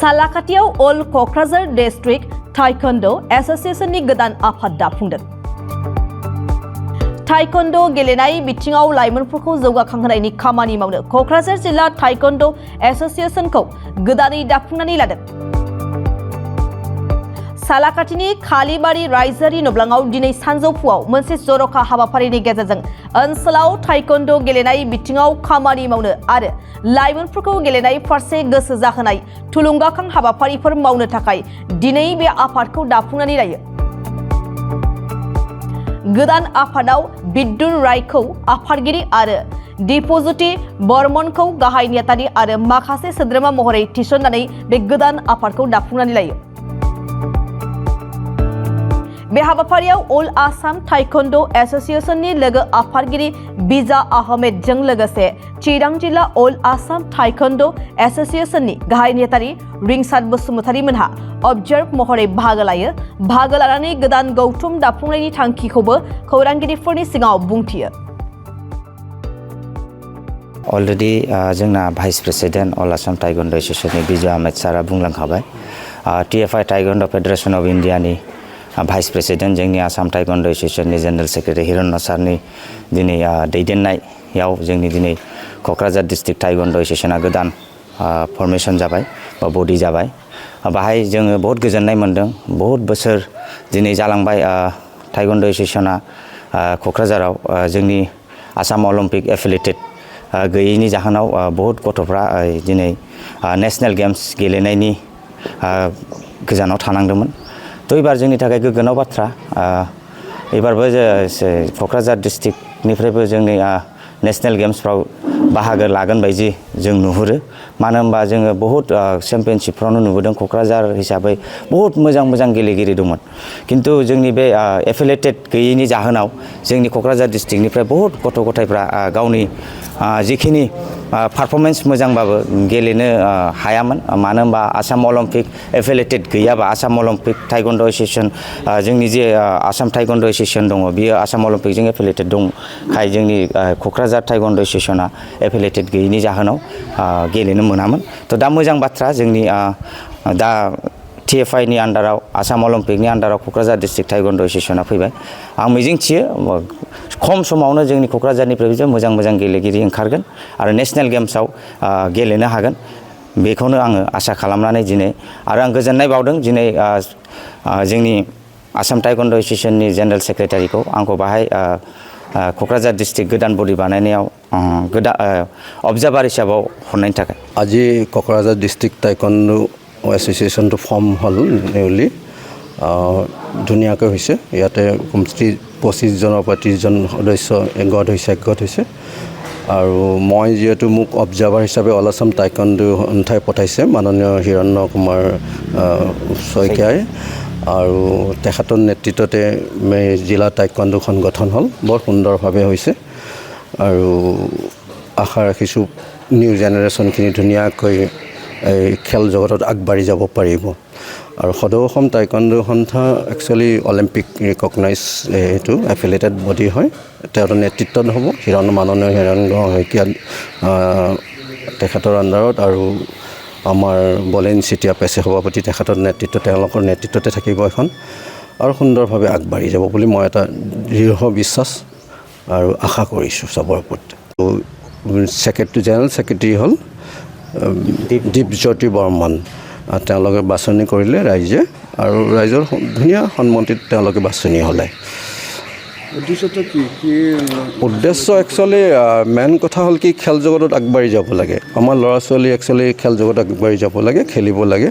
सालाकाटियाव अल Kokrajhar district टाइकोन्ड' एस'सिएशननि गोदान आफाद दाफुंदों। टाइकोन्ड' गेलेनाय बिथिङाव लाइमोनफोरखौ जौगाखांहोनायनि खामानि मावनो क'क्राझार जिल्ला टाइकोन्ड' एस'सिएशनखौ गोदानै दाफुंनानै लादों। सालाकाटिनि खालिबारि रायजोआरि नब्लाङाव दिनै सानजौफुआव मोनसे जर'खा हाबाफारिनि गेजेरजों ओनसोलाव टाइकोन्ड' गेलेनाय बिथिङाव खामानि मावनो आरो लाइमोनफोरखौ गेलेनाय फारसे गोसो जाहोनाय थुलुंगाखां हाबाफारिफोर मावनो थाखाय दिनै बे आफादखौ दाफुंनानै लायो। गोदान आफादाव बिद्दुर रायखौ आफादगिरि आरो दिपज्योति बर्मनखौ गाहाय नेहाथारि आरो माखासे सोद्रोमा महरै थिसननानै बे गोदान आफादखौ दाफुंनानै लायो। बे हाबाफारियाव अल आसाम टाइकोन्ड' एस'सिएशननि लोगो आफादगिरि बिजा आहमेदजों लोगोसे चिरां जिल्ला अल आसाम टाइकोन्ड' एस'सिएशननि गाहाय नेहाथारि रिंसार बसुमतारी मोनहा अबजार्भ महरै बाहागो लायो। बाहागो लानानै गोदान गौथुम दाफुंनायनि थांखिखौबो खौरांगिरिफोरनि सिगाङाव बुंथियो। अलरेडि जोंना vice president all Assam taekwondo' एस'सिएशननि बिजा आहमेद सारा बुंलांखाबाय। TFI टाइकोन्ड' फेडारेशन अफ इन्डियानि भाइस प्रेसिडेन्ट जोंनि आसाम टाइकोन्ड' एस'सिएशननि जेनेरेल सेक्रेटारि हिरण्य सारनि दिनै दैदेननायाव जोंनि दिनै क'क्राझार डिस्ट्रिक्ट टाइकोन्ड' एस'सिएशना गोदान फर्मेशन जाबाय बा बडि जाबाय। बाहाय जोङो बहुत गोजोननाय मोन्दों। बहुत बोसोर दिनै जालांबाय टाइकोन्ड' एस'सिएशना क'क्राझाराव जोंनि आसाम अलिम्पिक एफिलिएटेड गैयैनि जाहोनाव बहुत गथ'फ्रा दिनै नेशनेल गेम्स गेलेनायनि गोजानाव थानांदोंमोन। तो एबार जोंनि थाखाय गोग्गानाव बाथ्रा एबारबो क'क्राझार डिस्ट्रिक्टनिफ्रायबो जोंनि नेशनेल गेम्सफ्राव बाहागो लागोन बायदि जों नुहुरो। मानो होनबा जोङो बहुत चेम्पियनशिपफ्रावनो नुबोदों क'क्राझार हिसाबै बहुत मोजां गेलेगिरि दंमोन। किन्तु जोंनि बे एफिलिएटेड गैयैनि जाहोनाव जोंनि क'क्राझार डिस्ट्रिक्टनिफ्राय बहुत गथ' गथायफ्रा गावनि जिखिनि पारफरमेन्स मोजांबाबो गेलेनो हायामोन। मानो होनबा आसाम अलिम्पिक एफिलिएटेड गैयाबा आसाम अलिम्पिक टाइकोन्ड' एस'सिएशन जोंनि जे आसाम टाइकोन्ड' एस'सिएशन दङ बियो आसाम अलिम्पिकजों एफिलिएटेड दंखाय जोंनि क'क्राझार टाइकोन्ड' एस'सिएशना एफिलिएटेड गैयैनि जाहोनाव गेलेनो मोनामोन। तो दा मोजां बाथ्रा जोंनि दा TFI नि आन्डाराव आसाम अलिम्पिकनि आन्डाराव क'क्राझार डिस्ट्रिक्ट टाइकोन्ड' एस'सिएशना फैबाय। आं मिजिंथियो खम समावनो जोंनि क'क्राझारनिफ्रायबो मोजां गेलेगिरि ओंखारगोन आरो नेशनेल गेम्सआव गेलेनो हागोन बेखौनो आङो आसा खालामनानै दिनै आरो आं गोजोननाय बावदों दिनै जोंनि आसाम टाइकोन्ड' एस'सिएशननि जेनेरेल सेक्रेटारिखौ आंखौ बाहाय क'क्राझार डिस्ट्रिक्ट गोदान बडि बानायनायाव अबजार्भार हिसाबाव हरनायनि थाखाय। আজি क'क्राझार डिस्ट्रिक्ट टाइकोन्ड' एस'सिएशनটো ফৰ্ম হ'ল নিউলি ধুনীয়াকৈ হৈছে। ইয়াতে কমচে 25জনৰ পৰা 30জন সদস্য একগোট হৈছে আৰু মই যিহেতু মোক অবজাৰ্ভাৰ হিচাপে অল আসাম টাইকোণ্ডো সন্থাই পঠাইছে মাননীয় হিৰণ্য কুমাৰ শইকীয়াই আৰু তেখেতৰ নেতৃত্বতে জিলা টাইকোণ্ডোখন গঠন হ'ল। বৰ সুন্দৰভাৱে হৈছে আৰু আশা ৰাখিছোঁ নিউ জেনেৰেশ্যনখিনি ধুনীয়াকৈ এই খেল জগতত আগবাঢ়ি যাব পাৰিব। আৰু সদৌ অসম টাইকোণ্ডো সন্থা একচুৱেলি অলিম্পিক ৰিকগনাইজ এইটো এফিলিয়েটেড বডি হয়। তেওঁৰ নেতৃত্বত হ'ব মাননীয় হিৰণ্য শইকীয়া তেখেতৰ আণ্ডাৰত আৰু আমাৰ বলেন চিটিয়া পেছে সভাপতি তেখেতৰ তেওঁলোকৰ নেতৃত্বতে থাকিব এখন আৰু সুন্দৰভাৱে আগবাঢ়ি যাব বুলি মই এটা দৃঢ় বিশ্বাস আৰু আশা কৰিছোঁ চবৰ প্ৰতি। জেনেৰেল ছেক্ৰেটাৰী হ'ল দীপজ্যোতি বৰ্মন। তেওঁলোকে বাছনি কৰিলে ৰাইজে আৰু ৰাইজৰ ধুনীয়া সন্মতিত তেওঁলোকে বাছনি হ'লে। উদ্দেশ্য একচুৱেলি মেইন কথা হ'ল কি খেল জগতত আগবাঢ়ি যাব লাগে। আমাৰ ল'ৰা ছোৱালী একচুৱেলি খেল জগতত আগবাঢ়ি যাব লাগে, খেলিব লাগে।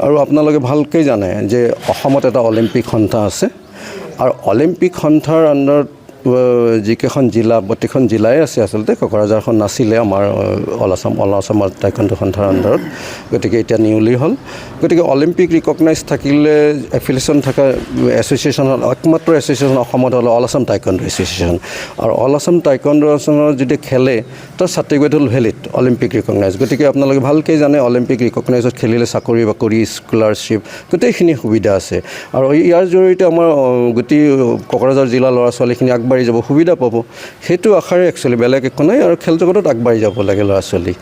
আৰু আপোনালোকে ভালকৈ জানে যে অসমত এটা অলিম্পিক সন্থা আছে আৰু অলিম্পিক সন্থাৰ আণ্ডাৰত যিকেইখন জিলা প্ৰতিখন জিলাই আছে আচলতে ককৰাঝাৰখন নাছিলে আমাৰ অল আসাম টাইকোণ্ডো সন্থাৰ আণ্ডাৰত। গতিকে এতিয়া নিউলি হ'ল। গতিকে অলিম্পিক ৰিকগনাইজ থাকিলে এফিলিয়েশ্যন থকা এছ'চিয়েশ্যন হ'ল একমাত্ৰ এছ'চিয়েশ্যন অসমত হ'ল অল আসাম টাইকোণ্ডো এছ'চিয়েশ্যন। আৰু অল আসাম টাইকোণ্ডো এছ'চিয়েশ্যনৰ যদি খেলে তাৰ চাৰ্টিফিকেট হ'ল ভেলিড অলিম্পিক ৰিকগনাইজ। গতিকে আপোনালোকে ভালকৈ জানে অলিম্পিক ৰিকগনাইজত খেলিলে চাকৰি বাকৰি স্কলাৰশ্বিপ গোটেইখিনি সুবিধা আছে। আৰু ইয়াৰ জৰিয়তে আমাৰ গোটেই ককৰাঝাৰ জিলাৰ ল'ৰা ছোৱালীখিনি আগবাঢ়ি যাব, সুবিধা পাব। সেইটো আশাৰে একচুৱেলি বেলেগ একো নাই আৰু খেল জগতত আগবাঢ়ি যাব লাগে ল'ৰা ছোৱালী।